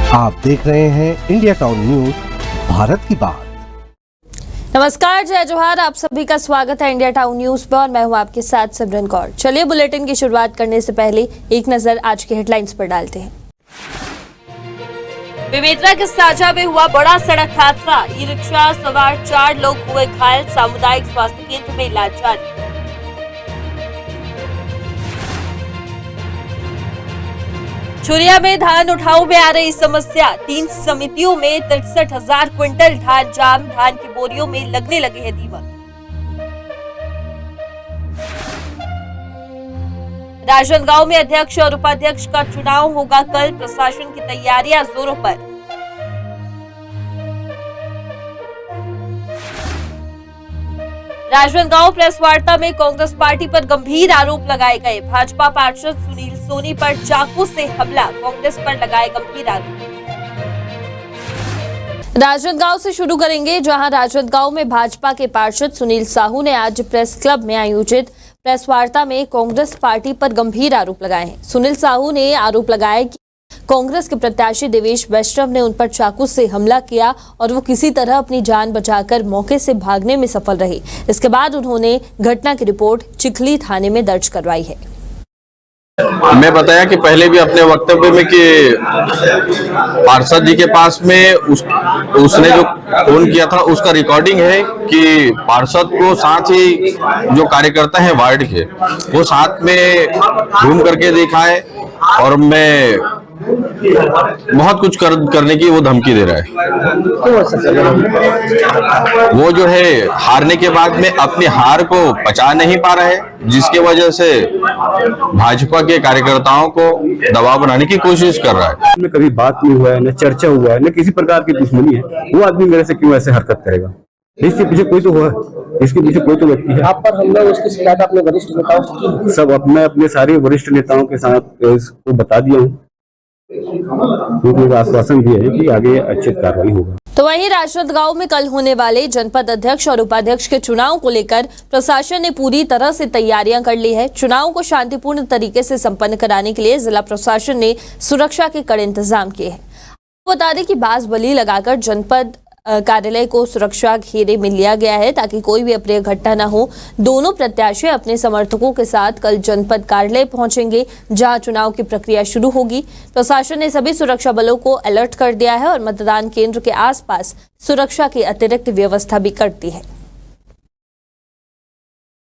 आप देख रहे हैं इंडिया टाउन न्यूज, भारत की बात। नमस्कार, जय जोहार। आप सभी का स्वागत है इंडिया टाउन न्यूज पर और मैं हूं आपके साथ सिमरन कौर। चलिए बुलेटिन की शुरुआत करने से पहले एक नजर आज के हेडलाइंस पर डालते हैं। बेमेतरा के साजा में हुआ बड़ा सड़क हादसा, ई रिक्शा सवार 4 लोग हुए घायल, सामुदायिक स्वास्थ्य केंद्र में इलाज जारी। चुरिया में धान उठाऊ में आ रही समस्या, 3 समितियों में 63,000 क्विंटल धान जाम, धान की बोरियों में लगने लगे हैं दीमक। राजनांदगांव में अध्यक्ष और उपाध्यक्ष का चुनाव होगा कल, प्रशासन की तैयारियां जोरों पर। राजनांदगांव प्रेस वार्ता में कांग्रेस पार्टी पर गंभीर आरोप लगाए गए, भाजपा पार्षद सुनील सोनी पर चाकू से हमला, कांग्रेस पर लगाए गंभीर आरोप। राजनांदगांव से शुरू करेंगे, जहां राजनांदगांव में भाजपा के पार्षद सुनील साहू ने आज प्रेस क्लब में आयोजित प्रेस वार्ता में कांग्रेस पार्टी पर गंभीर आरोप लगाए हैं। सुनील साहू ने आरोप लगाया कि कांग्रेस के प्रत्याशी देवेश वैष्णव ने उन पर चाकू से हमला किया और वो किसी तरह अपनी जान बचाकर मौके से भागने में सफल रहे। इसके बाद उन्होंने घटना की रिपोर्ट चिखली थाने में दर्ज करवाई है। मैं बताया कि पहले भी अपने वक्तव्य में कि पार्षद जी के पास में उसने जो फोन किया था उसका रिकॉर्डिंग है कि पार्षद को साथ ही जो कार्यकर्ता हैं वार्ड के वो साथ में घूम करके देखा है और मैं बहुत कुछ करने की वो धमकी दे रहा है। वो जो है हारने के बाद में अपनी हार को पचा नहीं पा रहा है, जिसकी वजह से भाजपा के कार्यकर्ताओं को दबाव बनाने की कोशिश कर रहा है। में कभी बात नहीं हुआ है, न चर्चा हुआ है, न किसी प्रकार की दुश्मनी है। वो आदमी मेरे से क्यों ऐसे हरकत करेगा? इसके पीछे कोई तो हुआ, इसके पीछे कोई तो व्यक्ति है। आप पर हमला उसकी शिकायत अपने वरिष्ठ नेताओं से की? सब मैं अपने सारे वरिष्ठ नेताओं के साथ इसको बता दिया हूँ, क्योंकि आश्वासन दिए है कि आगे अच्छी कार्रवाई होगा। तो वहीं राजनांदगांव में कल होने वाले जनपद अध्यक्ष और उपाध्यक्ष के चुनाव को लेकर प्रशासन ने पूरी तरह से तैयारियां कर ली है। चुनाव को शांतिपूर्ण तरीके से संपन्न कराने के लिए जिला प्रशासन ने सुरक्षा के कड़े इंतजाम किए हैं। बता दें कि बांस-बल्ली लगाकर जनपद कार्यालय को सुरक्षा घेरे में लिया गया है ताकि कोई भी अप्रिय घटना न हो। दोनों प्रत्याशी अपने समर्थकों के साथ कल जनपद कार्यालय पहुंचेंगे, जहां चुनाव की प्रक्रिया शुरू होगी। प्रशासन ने सभी सुरक्षा बलों को अलर्ट कर दिया है और मतदान केंद्र के आसपास सुरक्षा की अतिरिक्त व्यवस्था भी कर दी है।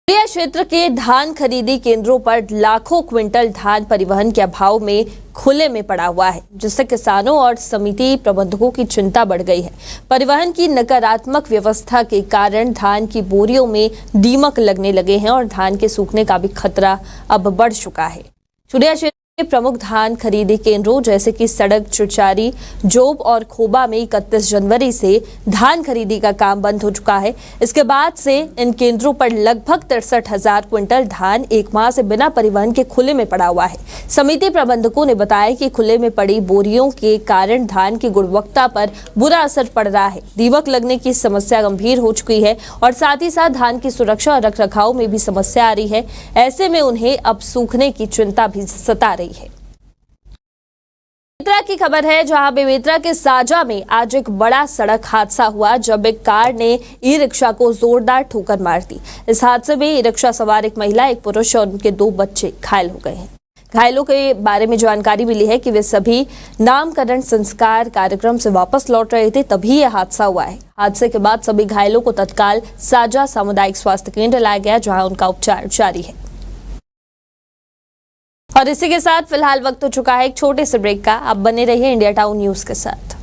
चुरिया क्षेत्र के धान खरीदी केंद्रों पर लाखों क्विंटल धान परिवहन के अभाव में खुले में पड़ा हुआ है, जिससे किसानों और समिति प्रबंधकों की चिंता बढ़ गई है। परिवहन की नकारात्मक व्यवस्था के कारण धान की बोरियों में दीमक लगने लगे हैं और धान के सूखने का भी खतरा अब बढ़ चुका है। चुरिया क्षेत्र के प्रमुख धान खरीदी केंद्रों जैसे कि सड़क, चिरचारी, जोब और खोबा में 31 जनवरी से धान खरीदी का काम बंद हो चुका है। इसके बाद से इन केंद्रों पर लगभग 63,000 क्विंटल धान एक माह से बिना परिवहन के खुले में पड़ा हुआ है। समिति प्रबंधकों ने बताया कि खुले में पड़ी बोरियों के कारण धान की गुणवत्ता पर बुरा असर पड़ रहा है। दीमक लगने की समस्या गंभीर हो चुकी है और साथ ही साथ धान की सुरक्षा और रखरखाव में भी समस्या आ रही है। ऐसे में उन्हें अब सूखने की चिंता भी सता रही है। बेमेतरा की खबर है, जहां बेमेतरा के साजा में आज एक बड़ा सड़क हादसा हुआ जब एक कार ने ई रिक्शा को जोरदार ठोकर मार दी। इस हादसे में ई रिक्शा सवार एक महिला, एक पुरुष और उनके 2 बच्चे घायल हो गए हैं। घायलों के बारे में जानकारी मिली है कि वे सभी नामकरण संस्कार कार्यक्रम से वापस लौट रहे थे, तभी यह हादसा हुआ है। हादसे के बाद सभी घायलों को तत्काल साजा सामुदायिक स्वास्थ्य केंद्र लाया गया, जहां उनका उपचार जारी है। और इसी के साथ फिलहाल वक्त हो चुका है एक छोटे से ब्रेक का। आप बने रहिए इंडिया टाउन न्यूज के साथ।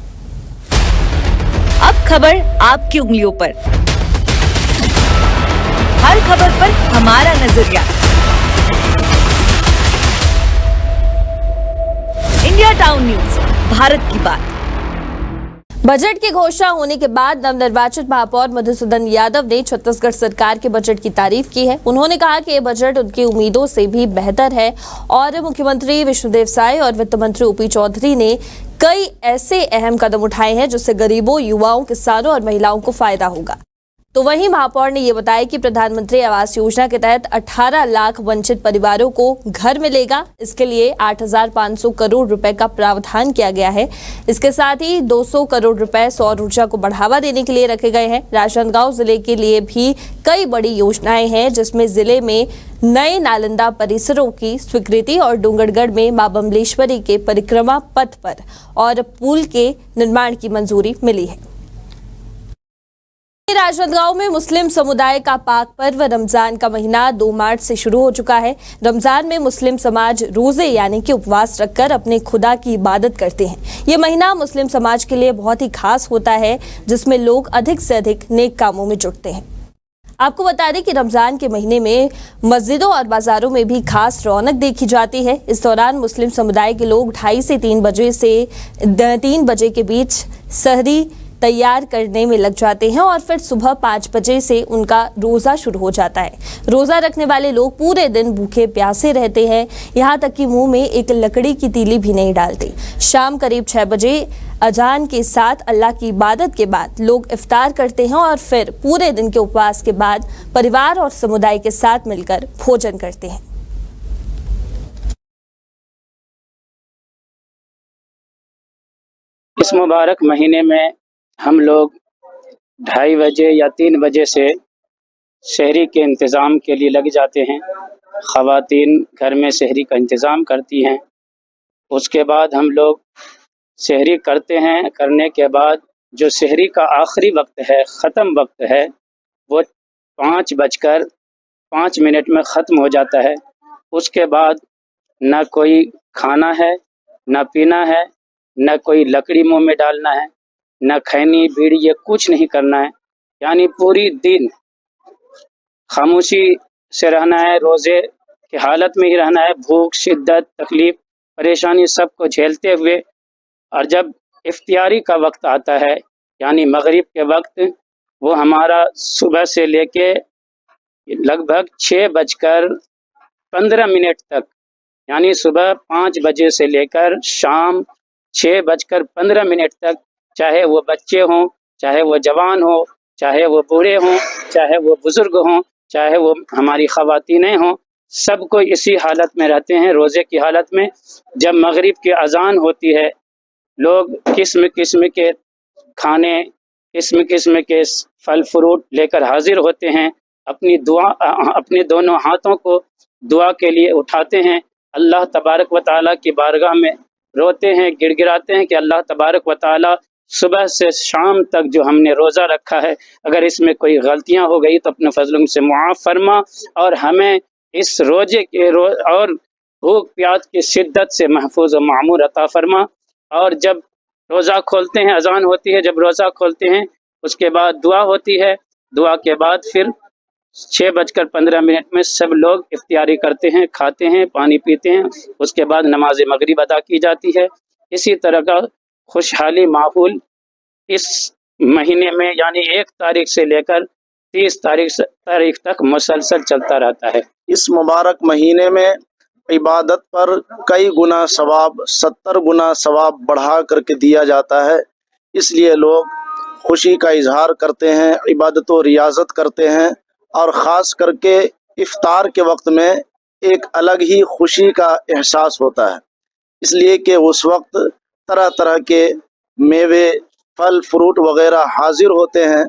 अब खबर आपकी उंगलियों पर, हर खबर पर हमारा नजरिया। इंडिया टाउन न्यूज, भारत की बात। बजट की घोषणा होने के बाद नवनिर्वाचित महापौर मधुसूदन यादव ने छत्तीसगढ़ सरकार के बजट की तारीफ की है। उन्होंने कहा कि यह बजट उनकी उम्मीदों से भी बेहतर है और मुख्यमंत्री विष्णुदेव साय और वित्त मंत्री ओपी चौधरी ने कई ऐसे अहम कदम उठाए हैं जिससे गरीबों, युवाओं, किसानों और महिलाओं को फायदा होगा। तो वहीं महापौर ने ये बताया कि प्रधानमंत्री आवास योजना के तहत 18 लाख वंचित परिवारों को घर मिलेगा। इसके लिए 8,500 करोड़ रुपए का प्रावधान किया गया है। इसके साथ ही 200 करोड़ रुपए सौर ऊर्जा को बढ़ावा देने के लिए रखे गए हैं। राजनांदगांव जिले के लिए भी कई बड़ी योजनाएं हैं, जिसमें जिले में नए नालंदा परिसरों की स्वीकृति और डूंगरगढ़ में मां बमलेश्वरी के परिक्रमा पथ पर और पुल के निर्माण की मंजूरी मिली है। राजनांदगांव में मुस्लिम समुदाय का पाक पर्व रमजान का महीना 2 मार्च से शुरू हो चुका है। रमजान में मुस्लिम समाज रोजे यानी कि उपवास रखकर अपने खुदा की इबादत करते हैं। ये महीना मुस्लिम समाज के लिए बहुत ही खास होता है, जिसमें लोग अधिक से अधिक नेक कामों में जुटते हैं। आपको बता दें कि रमजान के महीने में मस्जिदों और बाजारों में भी खास रौनक देखी जाती है। इस दौरान मुस्लिम समुदाय के लोग 2:30 से 3 बजे के बीच सहरी तैयार करने में लग जाते हैं और फिर सुबह 5 बजे से उनका रोज़ा शुरू हो जाता है। रोज़ा रखने वाले लोग पूरे दिन भूखे प्यासे रहते हैं, यहाँ तक कि मुंह में एक लकड़ी की तीली भी नहीं डालते। शाम करीब 6 बजे अजान के साथ अल्लाह की इबादत के बाद लोग इफ्तार करते हैं और फिर पूरे दिन के उपवास के बाद परिवार और समुदाय के साथ मिलकर भोजन करते हैं। इस मुबारक महीने में हम लोग 2:30 बजे या 3 बजे से शहरी के इंतज़ाम के लिए लग जाते हैं। ख़वातीन घर में शहरी का इंतज़ाम करती हैं। उसके बाद हम लोग शहरी करते हैं। करने के बाद जो शहरी का आखिरी वक्त है, ख़त्म वक्त है, वो 5:05 में ख़त्म हो जाता है। उसके बाद न कोई खाना है, न पीना है, न कोई लकड़ी मुंह में डालना है, न खैनी बीड़ी, ये कुछ नहीं करना है। यानी पूरी दिन खामोशी से रहना है, रोज़े की हालत में ही रहना है, भूख, शिद्दत, तकलीफ़, परेशानी सबको झेलते हुए। और जब इफ्तियारी का वक्त आता है, यानी मगरिब के वक्त, वो हमारा सुबह से लेके लगभग 6:15 तक, यानी सुबह 5 बजे से लेकर शाम 6:15 तक, चाहे वो बच्चे हों, चाहे वो जवान हो, चाहे वो बूढ़े हों, चाहे वो बुज़ुर्ग हों, चाहे वो हमारी ख़वातीनें हों, सब कोई इसी हालत में रहते हैं, रोज़े की हालत में। जब मगरिब की अज़ान होती है, लोग किस्म किस्म के खाने, किस्म किस्म के फल फ्रूट लेकर हाजिर होते हैं। अपने दोनों हाथों को दुआ के लिए उठाते हैं, अल्लाह तबारक व तआला की बारगाह में रोते हैं, गिड़गिड़ाते हैं कि अल्लाह तबारक व तआला सुबह से शाम तक जो हमने रोज़ा रखा है, अगर इसमें कोई गलतियां हो गई तो अपने फजलों से मुआफ़ फरमा और हमें इस रोज़े के और भूख प्यास की शिद्दत से महफूज व मामूर अता फरमा। और जब रोज़ा खोलते हैं, अजान होती है, जब रोज़ा खोलते हैं उसके बाद दुआ होती है। दुआ के बाद फिर 6:15 में सब लोग इफ्तियारी करते हैं, खाते हैं, पानी पीते हैं। उसके बाद नमाज मगरिब अदा की जाती है। इसी तरह का खुशहाली माहौल इस महीने में, यानी 1 तारीख से लेकर 30 तारीख तक मुसलसल चलता रहता है। इस मुबारक महीने में इबादत पर कई गुना सवाब, 70 गुना सवाब बढ़ा करके दिया जाता है। इसलिए लोग खुशी का इजहार करते हैं, इबादत व रियाजत करते हैं और ख़ास करके इफ्तार के वक्त में एक अलग ही खुशी का एहसास होता है, इसलिए कि उस वक्त तरह तरह के मेवे, फल फ्रूट वगैरह हाजिर होते हैं,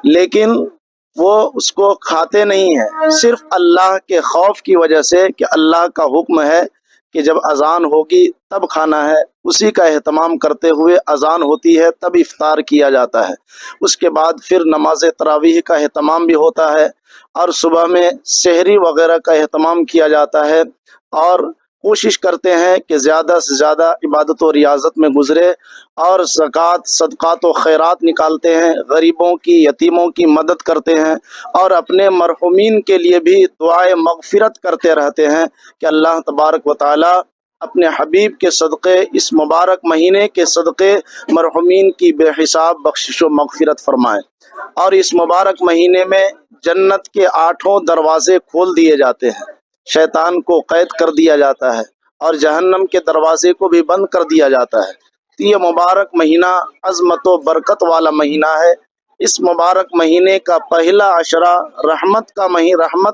लेकिन वो उसको खाते नहीं हैं, सिर्फ अल्लाह के खौफ की वजह से कि अल्लाह का हुक्म है कि जब अजान होगी तब खाना है, उसी का एहतमाम करते हुए अजान होती है तब इफ्तार किया जाता है। उसके बाद फिर नमाज तरावीह का एहतमाम भी होता है और सुबह में सहरी वगैरह का एहतमाम किया जाता है और कोशिश करते हैं कि ज़्यादा से ज़्यादा इबादत और रियाजत में गुजरे और ज़कात, सदक़ात व खैरात निकालते हैं, गरीबों की, यतीमों की मदद करते हैं और अपने मरहुमीन के लिए भी दुआए मग़फ़िरत करते रहते हैं कि अल्लाह तबारक व तआला अपने हबीब के सदक़े, इस मुबारक महीने के सदक़े मरहुमीन की बेहिसाब बख्शिश व मग़फ़िरत फरमाए। और इस मुबारक महीने में जन्नत के 8 दरवाज़े खोल दिए जाते हैं, शैतान को कैद कर दिया जाता है और जहन्नम के दरवाजे को भी बंद कर दिया जाता है। तो ये मुबारक महीना अज़मत व बरकत वाला महीना है। इस मुबारक महीने का पहला अशरा रहमत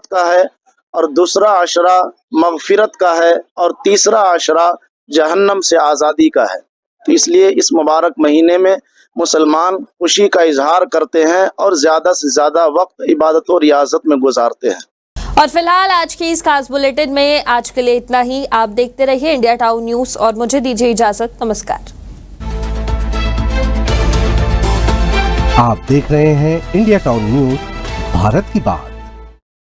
का है और दूसरा अशरा मगफिरत का है और तीसरा अशरा जहन्नम से आज़ादी का है। तो इसलिए इस मुबारक महीने में मुसलमान खुशी का इजहार करते हैं और ज़्यादा से ज़्यादा वक्त इबादत और रियाजत में गुजारते हैं। और फिलहाल आज की इस खास बुलेटिन में आज के लिए इतना ही। आप देखते रहिए इंडिया टाउन न्यूज़ और मुझे दीजिए इजाजत। नमस्कार। आप देख रहे हैं इंडिया टाउन न्यूज, भारत की बात।